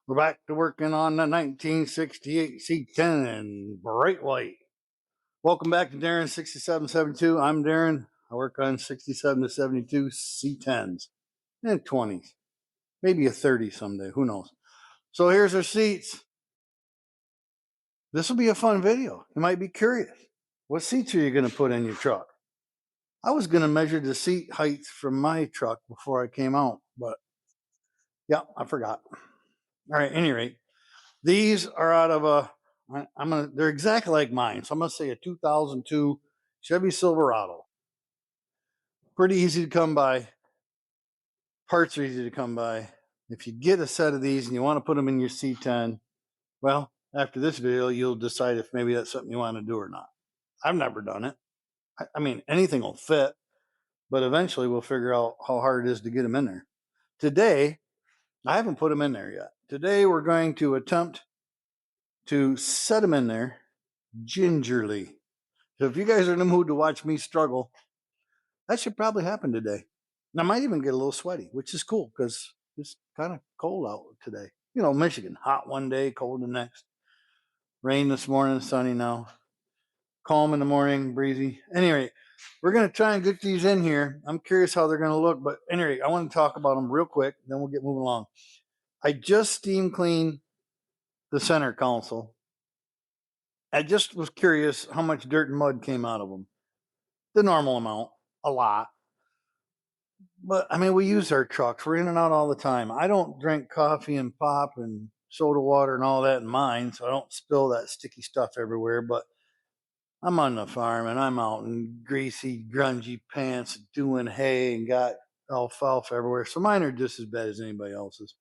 We're back to working on the 1968 C10 in bright white. Welcome back to Darren 6772. I'm Darren. I work on 67 to 72 C10s and 20s, maybe a 30 someday. Who knows? So here's our seats. This will be a fun video. You might be curious. What seats are you going to put in your truck? I was going to measure the seat height from my truck before I came out, but yeah, I forgot. All right, at any rate, these are out of they're exactly like mine. So I'm gonna say a 2002 Chevy Silverado. Pretty easy to come by. Parts are easy to come by. If you get a set of these and you want to put them in your C10, well, after this video, you'll decide if maybe that's something you want to do or not. I've never done it. I mean, anything will fit, but eventually we'll figure out how hard it is to get them in there. Today, I haven't put them in there yet. Today, we're going to attempt to set them in there gingerly. So if you guys are in the mood to watch me struggle, that should probably happen today. And I might even get a little sweaty, which is cool because it's kind of cold out today. You know, Michigan, hot one day, cold the next. Rain this morning, sunny now. Calm in the morning, breezy. Anyway, we're going to try and get these in here. I'm curious how they're going to look, but anyway, I want to talk about them real quick, then we'll get moving along. I just steam cleaned the center console. I just was curious how much dirt and mud came out of them. The normal amount, a lot. But I mean, we use our trucks. We're in and out all the time. I don't drink coffee and pop and soda water and all that in mine, so I don't spill that sticky stuff everywhere. But I'm on the farm and I'm out in greasy, grungy pants doing hay and got alfalfa everywhere. So mine are just as bad as anybody else's.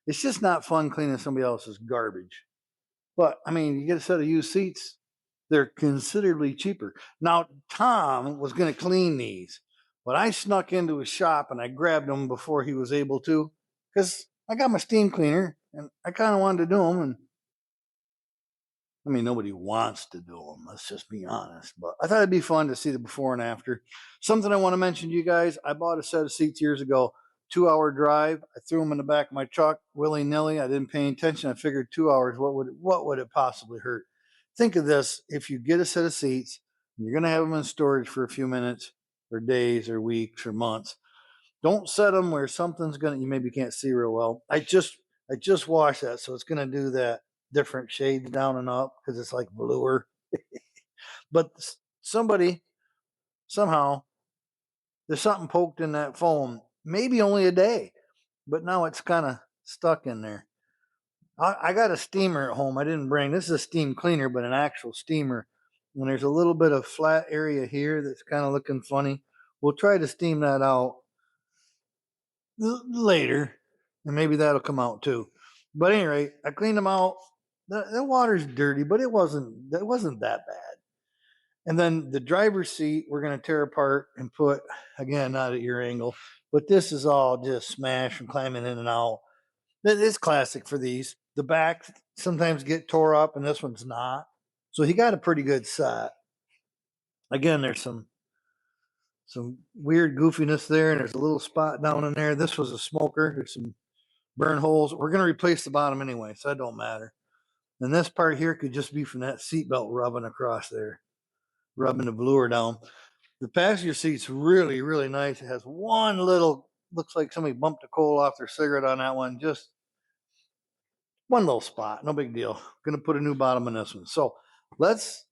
It's just not fun cleaning somebody else's garbage. But I mean, you get a set of used seats, they're considerably cheaper. Now, Tom was going to clean these, but I snuck into his shop and I grabbed them before he was able to because I got my steam cleaner and I kind of wanted to do them. And I mean, nobody wants to do them. Let's just be honest. But I thought it'd be fun to see the before and after. Something I want to mention to you guys, I bought a set of seats years ago, 2-hour drive. I threw them in the back of my truck willy-nilly. I didn't pay attention. I figured 2 hours, what would it possibly hurt? Think of this. If you get a set of seats, and you're going to have them in storage for a few minutes or days or weeks or months, don't set them where something's going to, you maybe can't see real well. I just washed that, so it's going to do that different shades down and up because it's like bluer. But somebody, somehow, there's something poked in that foam, maybe only a day, but now it's kind of stuck in there. I got a steamer at home I didn't bring. This is a steam cleaner, but an actual steamer. When there's a little bit of flat area here that's kind of looking funny, we'll try to steam that out later, and maybe that'll come out too. But anyway, I cleaned them out. The water's dirty, but it wasn't that bad. And then the driver's seat, we're going to tear apart and put, again, not at your angle, but this is all just smashed from climbing in and out. It's classic for these. The back sometimes get tore up, and this one's not. So he got a pretty good set. Again, there's some weird goofiness there, and there's a little spot down in there. This was a smoker. There's some burn holes. We're going to replace the bottom anyway, so that don't matter. And this part here could just be from that seatbelt rubbing across there, rubbing the velour down. The passenger seat's really, really nice. It has one little, looks like somebody bumped a coal off their cigarette on that one. Just one little spot, no big deal. Gonna put a new bottom in this one. So let's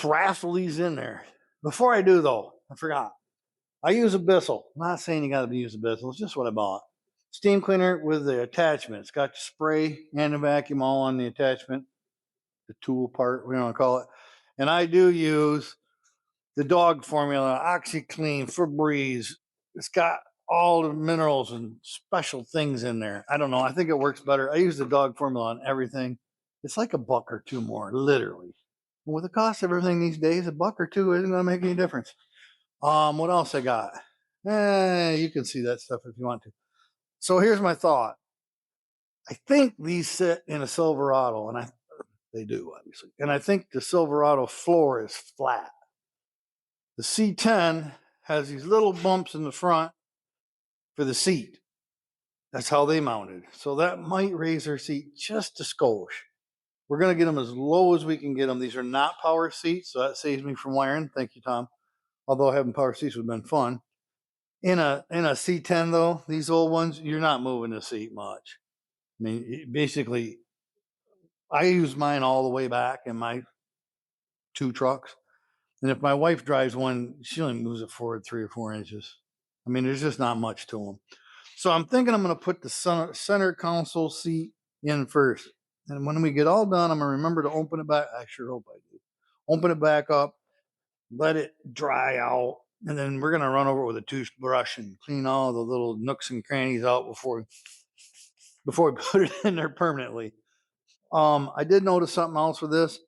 raffle these in there. Before I do though, I forgot. I use a Bissel. I'm not saying you gotta use a Bissel, it's just what I bought. Steam cleaner with the attachment. It's got the spray and the vacuum all on the attachment. The tool part, we want to call it. And I do use the dog formula, OxyClean, Febreze. It's got all the minerals and special things in there. I don't know. I think it works better. I use the dog formula on everything. It's like $1 or $2 more, literally. And with the cost of everything these days, $1 or $2 isn't going to make any difference. What else I got? You can see that stuff if you want to. So here's my thought. I think these sit in a Silverado, and they do, obviously. And I think the Silverado floor is flat. The C10 has these little bumps in the front for the seat. That's how they mounted. So that might raise their seat just a skosh. We're going to get them as low as we can get them. These are not power seats, so that saves me from wiring. Thank you, Tom. Although having power seats would have been fun. In a C10 though, these old ones, you're not moving the seat much. I mean, basically, I use mine all the way back in my two trucks, and if my wife drives one, she only moves it forward 3 or 4 inches. I mean, there's just not much to them. So I'm thinking I'm going to put the center console seat in first, and when we get all done, I'm going to remember to open it back. I sure hope I do. Open it back up, let it dry out, and then we're going to run over it with a toothbrush and clean all the little nooks and crannies out before we put it in there permanently. I did notice something else with this,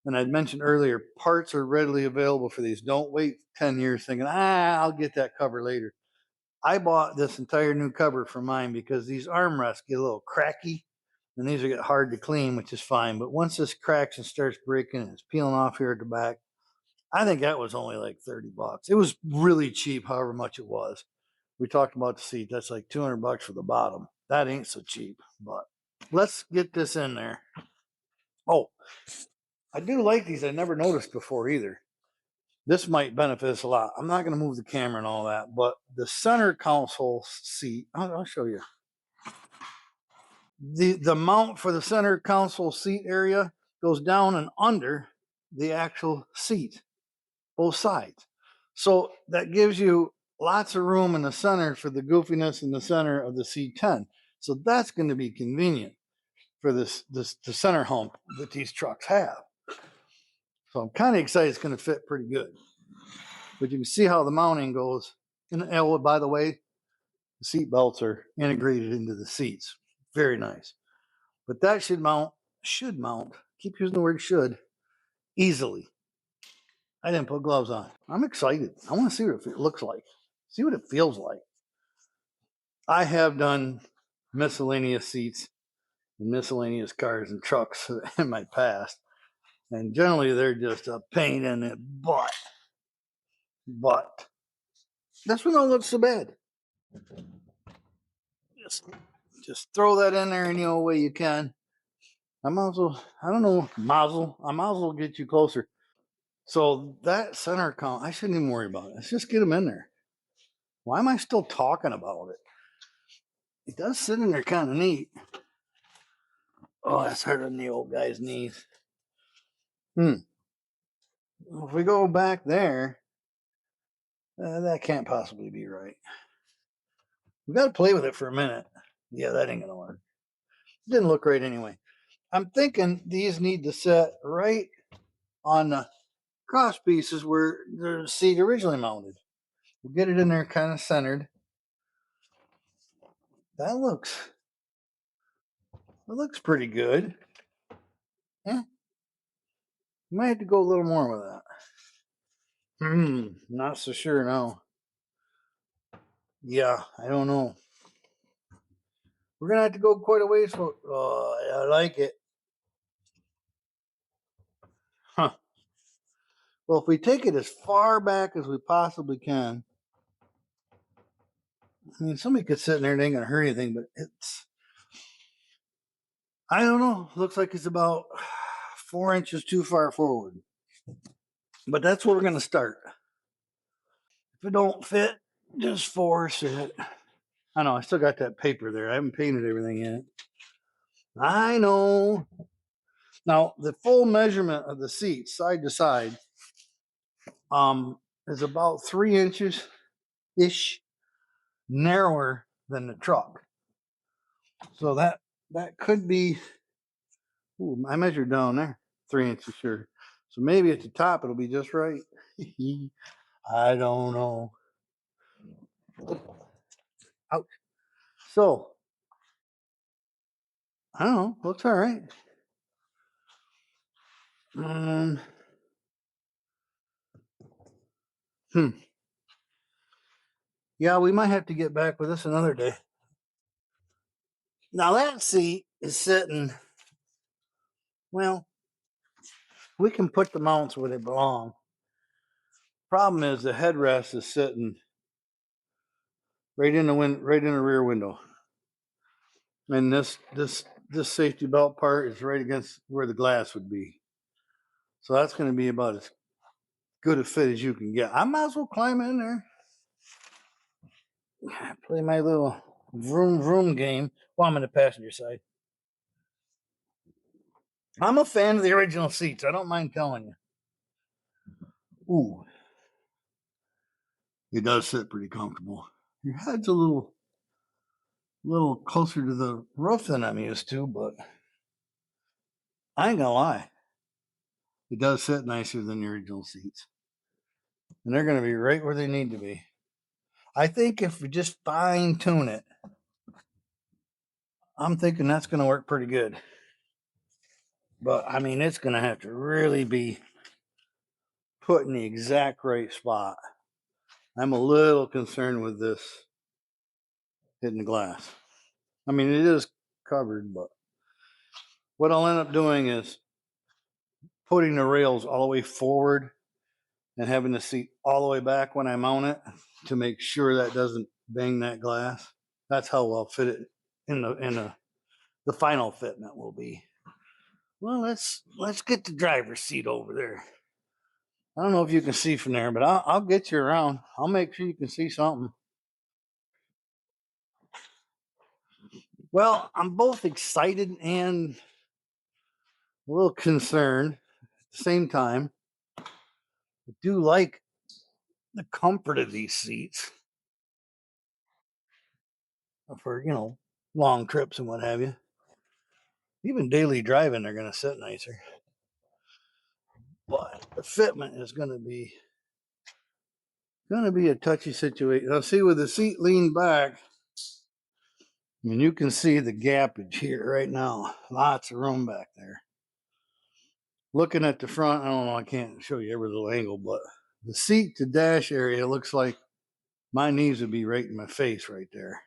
and I'd mentioned earlier, parts are readily available for these. Don't wait 10 years thinking, I'll get that cover later. I bought this entire new cover for mine because these armrests get a little cracky, and these are get hard to clean, which is fine. But once this cracks and starts breaking and it's peeling off here at the back, I think that was only like $30. It was really cheap, however much it was. We talked about the seat. That's like $200 for the bottom. That ain't so cheap, but let's get this in there. Oh, I do like these. I never noticed before either. This might benefit us a lot. I'm not going to move the camera and all that, but the center console seat, I'll show you. The mount for the center console seat area goes down and under the actual seat, both sides. So that gives you lots of room in the center for the goofiness in the center of the C10. So that's going to be convenient for the center hump that these trucks have. So I'm kind of excited it's going to fit pretty good. But you can see how the mounting goes. And by the way, the seat belts are integrated into the seats. Very nice. But that should mount, keep using the word should, easily. I didn't put gloves on. I'm excited. I want to see what it looks like. See what it feels like. I have done miscellaneous seats and miscellaneous cars and trucks in my past. And generally they're just a pain in the butt. But this one don't look so bad. Just throw that in there any old way you can. I might as well, I don't know, I might as well get you closer. So that center count, I shouldn't even worry about it. Let's just get them in there. Why am I still talking about it? It does sit in there kind of neat. Oh, that's hurting the old guy's knees. If we go back there, that can't possibly be right. We got to play with it for a minute. Yeah, that ain't going to work. It didn't look right anyway. I'm thinking these need to set right on the cross pieces where the seat originally mounted. We'll get it in there kind of centered. That looks pretty good. Yeah. You might have to go a little more with that. Not so sure now. Yeah, I don't know. We're gonna have to go quite a ways for. I like it. Huh. Well, if we take it as far back as we possibly can, I mean, somebody could sit in there and ain't gonna hurt anything, but it's. I don't know. Looks like it's about 4 inches too far forward. But that's where we're gonna start. If it don't fit, just force it. I know, I still got that paper there. I haven't painted everything yet. I know. Now, the full measurement of the seat, side to side, is about 3 inches ish narrower than the truck. So that could be. Ooh, I measured down there 3 inches sure. So maybe at the top it'll be just right. I don't know. Ouch. So I don't know. Looks all right. Yeah, we might have to get back with this another day. Now that seat is sitting. Well, we can put the mounts where they belong. Problem is the headrest is sitting right in the rear window. And this safety belt part is right against where the glass would be. So that's going to be about as good a fit as you can get. I might as well climb in there. Play my little vroom vroom game while I'm in the passenger side. I'm a fan of the original seats. I don't mind telling you. Ooh, it does sit pretty comfortable. Your head's a little closer to the roof than I'm used to, but I ain't gonna lie. It does sit nicer than the original seats. And they're gonna be right where they need to be. I think if we just fine tune it, I'm thinking that's gonna work pretty good. But I mean, it's gonna have to really be put in the exact right spot. I'm a little concerned with this hitting the glass. I mean, it is covered, but what I'll end up doing is putting the rails all the way forward and having the seat all the way back when I mount it to make sure that doesn't bang that glass. That's how I'll fit it in the final fitment will be. Well, let's get the driver's seat over there. I don't know if you can see from there, but I'll get you around. I'll make sure you can see something. Well, I'm both excited and a little concerned at the same time. I do like the comfort of these seats for, long trips and what have you. Even daily driving, they're going to sit nicer. But the fitment is going to be a touchy situation. Now, see, with the seat leaned back, I mean, you can see the gapage here right now. Lots of room back there. Looking at the front, I don't know, I can't show you every little angle, but the seat to dash area looks like my knees would be right in my face right there.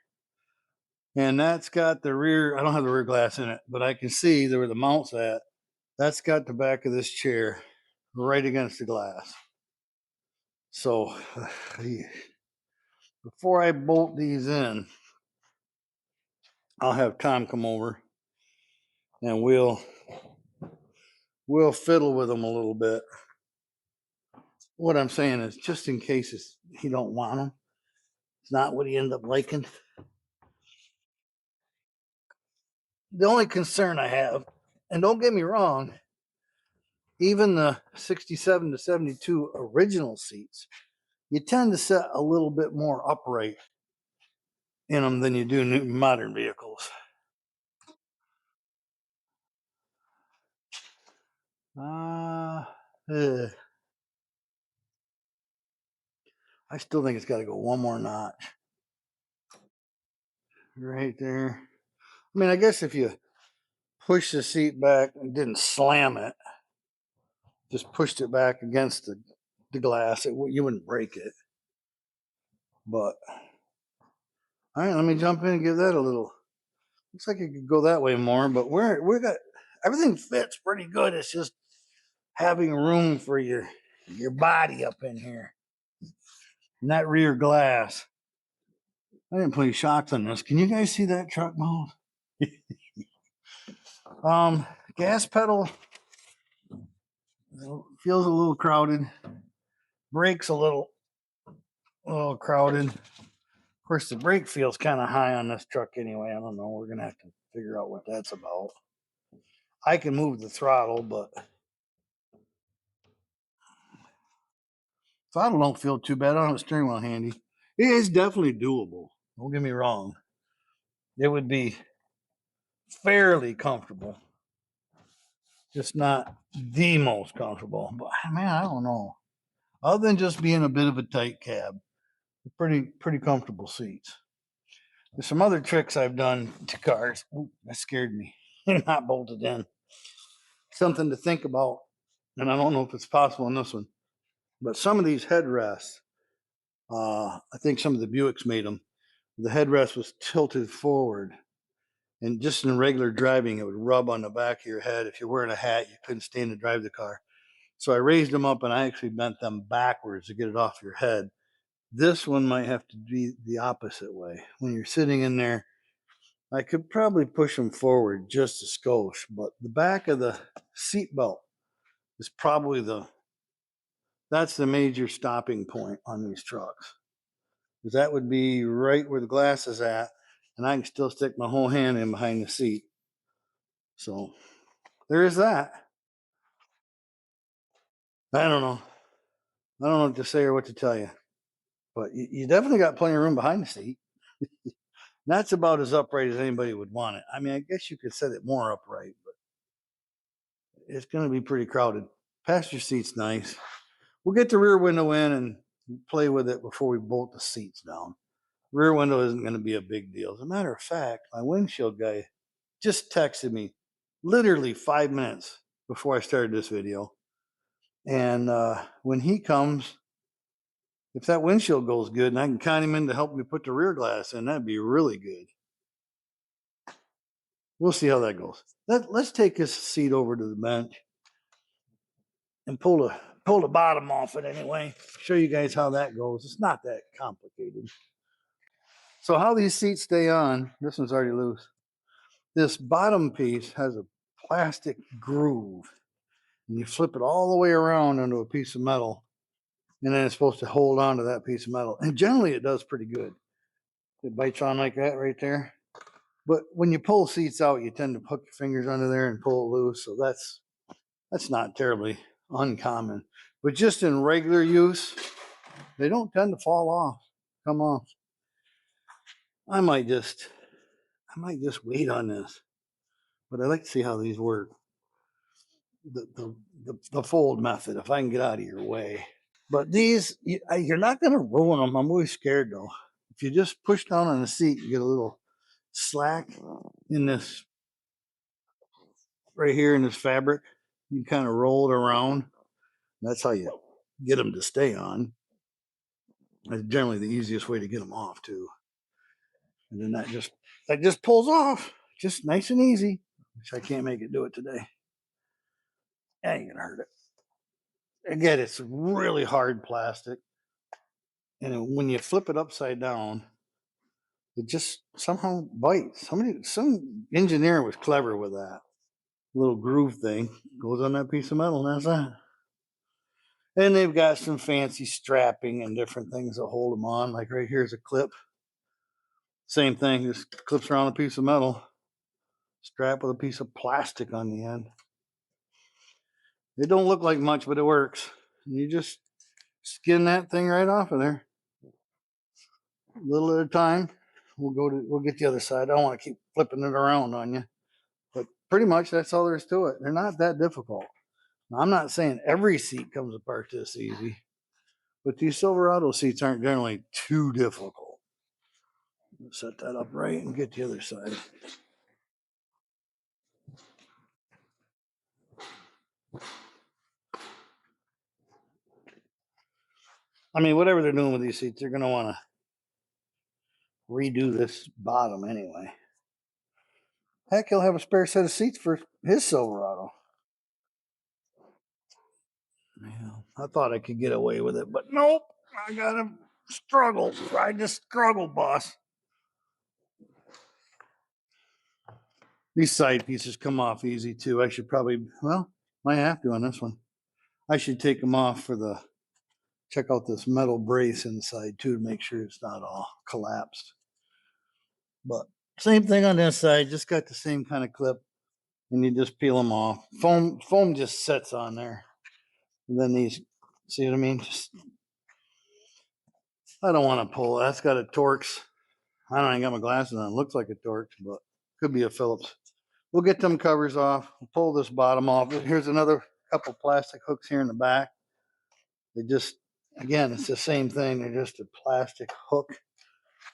And that's got the rear, I don't have the rear glass in it, but I can see where the mount's at. That's got the back of this chair right against the glass. So before I bolt these in, I'll have Tom come over and we'll fiddle with them a little bit. What I'm saying is, just in case he don't want them, it's not what he ended up liking. The only concern I have, and don't get me wrong, even the 67 to 72 original seats, you tend to set a little bit more upright in them than you do new modern vehicles. Uh, I still think it's got to go one more notch. Right there. I mean, I guess if you push the seat back and didn't slam it, just pushed it back against the glass, you wouldn't break it. But all right, let me jump in and give that a little. Looks like it could go that way more, but we got everything fits pretty good. It's just having room for your body up in here. And that rear glass. I didn't put any shocks on this. Can you guys see that truck mode? Gas pedal feels a little crowded. Brakes a little crowded. Of course, the brake feels kind of high on this truck anyway. I don't know. We're gonna have to figure out what that's about. I can move the throttle, but throttle don't feel too bad. I don't have a steering wheel handy. It is definitely doable. Don't get me wrong. It would be fairly comfortable. Just not the most comfortable. But man, I don't know. Other than just being a bit of a tight cab, pretty comfortable seats. There's some other tricks I've done to cars. Ooh, that scared me. Not bolted in. Something to think about. And I don't know if it's possible in this one. But some of these headrests, I think some of the Buicks made them. The headrest was tilted forward. And just in regular driving, it would rub on the back of your head. If you're wearing a hat, you couldn't stand to drive the car. So I raised them up and I actually bent them backwards to get it off your head. This one might have to be the opposite way. When you're sitting in there, I could probably push them forward just a skosh, but the back of the seat belt is probably that's the major stopping point on these trucks. Because that would be right where the glass is at, and I can still stick my whole hand in behind the seat. So there is that. I don't know. I don't know what to say or what to tell you, but you definitely got plenty of room behind the seat. That's about as upright as anybody would want it. I mean, I guess you could set it more upright, but it's going to be pretty crowded. Passenger seat's nice. We'll get the rear window in and play with it before we bolt the seats down. Rear window isn't going to be a big deal. As a matter of fact, my windshield guy just texted me literally 5 minutes before I started this video. And when he comes, if that windshield goes good and I can count him in to help me put the rear glass in, that'd be really good. We'll see how that goes. Let's take this seat over to the bench and pull the bottom off it anyway. Show you guys how that goes. It's not that complicated. So how these seats stay on, this one's already loose. This bottom piece has a plastic groove, and you flip it all the way around onto a piece of metal, and then it's supposed to hold on to that piece of metal. And generally it does pretty good. It bites on like that right there. But when you pull seats out, you tend to hook your fingers under there and pull it loose. So that's not terribly uncommon. But just in regular use, they don't tend to fall off, come off. I might just wait on this, but I like to see how these work. The fold method, if I can get out of your way. But these, you're not going to ruin them. I'm always scared though. If you just push down on the seat, you get a little slack in this right here in this fabric. You kind of roll it around. That's how you get them to stay on. That's generally the easiest way to get them off too. And then that just pulls off, just nice and easy. Which I can't make it do it today. That ain't gonna hurt it. Again, it's really hard plastic, and when you flip it upside down, it just somehow bites. Some engineer was clever with that little groove thing. Goes on that piece of metal, and that's that. And they've got some fancy strapping and different things that hold them on. Like right here's a clip. Same thing, just clips around a piece of metal, strap with a piece of plastic on the end. It don't look like much, but it works. You just skin that thing right off of there. A little at a time. We'll get the other side. I don't want to keep flipping it around on you. But pretty much that's all there is to it. They're not that difficult. Now, I'm not saying every seat comes apart this easy, but these Silverado seats aren't generally too difficult. Set that up right and get the other side. I mean, whatever they're doing with these seats, they're going to want to redo this bottom anyway. Heck, he'll have a spare set of seats for his Silverado. Yeah, I thought I could get away with it, but nope. I gotta struggle. I just struggle, boss. These side pieces come off easy too. I should probably, might have to on this one. I should take them off check out this metal brace inside too to make sure it's not all collapsed. But same thing on this side, just got the same kind of clip, and you just peel them off. Foam just sets on there. And then these, see what I mean? I don't want to pull. That's got a Torx. I don't even got my glasses on. It looks like a Torx, but could be a Phillips. We'll get them covers off. We'll pull this bottom off. Here's another couple plastic hooks here in the back. They just, again, it's the same thing. They're just a plastic hook.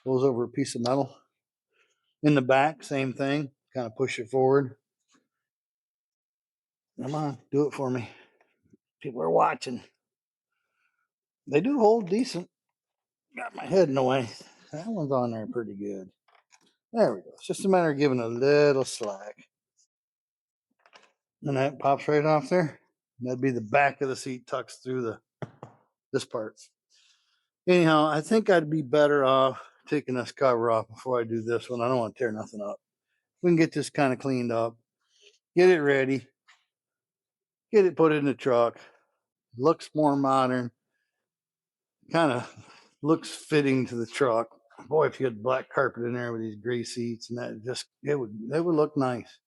Goes over a piece of metal. In the back, same thing. Kind of push it forward. Come on, do it for me. People are watching. They do hold decent. Got my head in the way. That one's on there pretty good. There we go. It's just a matter of giving a little slack. And that pops right off there. That'd be the back of the seat tucks through this part. Anyhow, I think I'd be better off taking this cover off before I do this one. I don't want to tear nothing up. we can get this kind of cleaned up, get it ready, get it put in the truck. Looks more modern, kind of looks fitting to the truck. Boy, if you had black carpet in there with these gray seats and that, just it would look nice.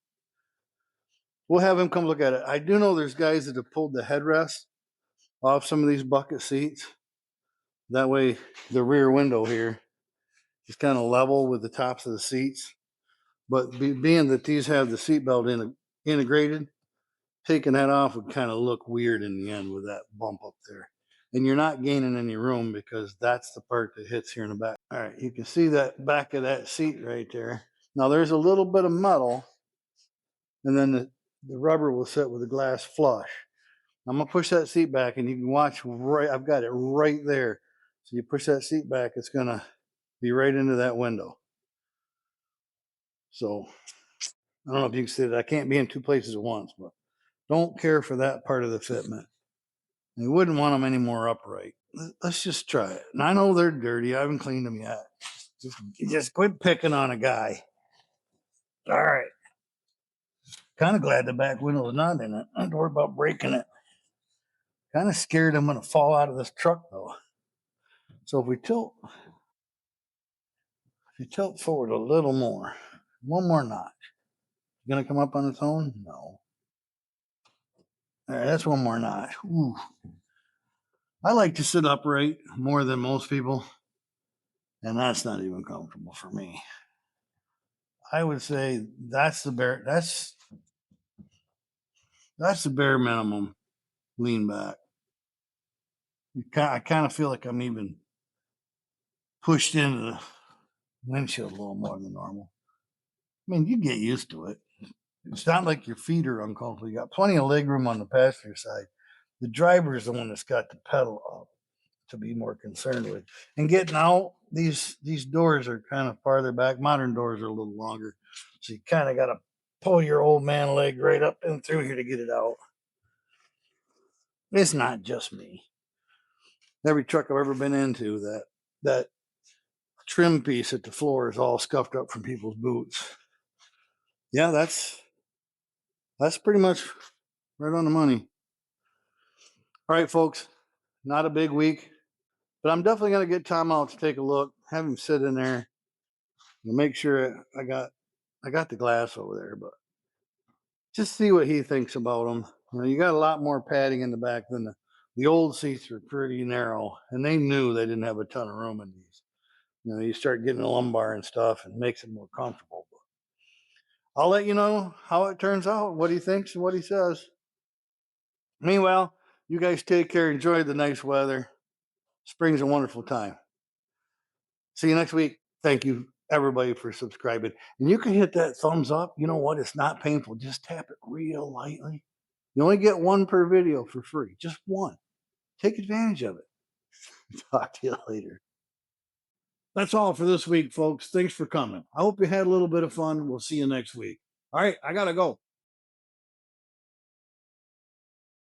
We'll have him come look at it. I do know there's guys that have pulled the headrest off some of these bucket seats. That way the rear window here is kind of level with the tops of the seats. But being that these have the seatbelt integrated, taking that off would kind of look weird in the end with that bump up there. And you're not gaining any room because that's the part that hits here in the back. All right, you can see that back of that seat right there. Now there's a little bit of metal, and then the rubber will sit with the glass flush. I'm gonna push that seat back, and you can watch right. I've got it right there. So you push that seat back, it's gonna be right into that window. So I don't know if you can see that. I can't be in two places at once, but don't care for that part of the fitment. You wouldn't want them any more upright. Let's just try it. And I know they're dirty. I haven't cleaned them yet. Just quit picking on a guy. All right. Kind of glad the back window is not in it. I don't have to worry about breaking it. Kind of scared I'm going to fall out of this truck though. So if you tilt forward a little more, one more notch, going to come up on its own? No. All right, that's one more notch. Ooh. I like to sit upright more than most people, and that's not even comfortable for me. I would say that's the bare minimum lean back. I kind of feel like I'm even pushed into the windshield a little more than normal. I mean, you get used to it. It's not like your feet are uncomfortable. You got plenty of leg room on the passenger side. The driver is the one that's got the pedal up to be more concerned with. And getting out, these doors are kind of farther back. Modern doors are a little longer. So you kind of got to pull your old man leg right up and through here to get it out. It's not just me. Every truck I've ever been into, that trim piece at the floor is all scuffed up from people's boots. Yeah, that's pretty much right on the money. All right, folks, not a big week, but I'm definitely going to get Tom out to take a look, have him sit in there, and make sure I got the glass over there, but just see what he thinks about them. You got a lot more padding in the back than the old seats were pretty narrow, and they knew they didn't have a ton of room in these. You start getting a lumbar and stuff, and makes it more comfortable. But I'll let you know how it turns out, what he thinks and what he says. Meanwhile, you guys take care. Enjoy the nice weather. Spring's a wonderful time. See you next week. Thank you, everybody, for subscribing. And you can hit that thumbs up. You know what? It's not painful. Just tap it real lightly. You only get one per video for free. Just one. Take advantage of it. Talk to you later. That's all for this week, folks. Thanks for coming. I hope you had a little bit of fun. We'll see you next week. All right, I got to go.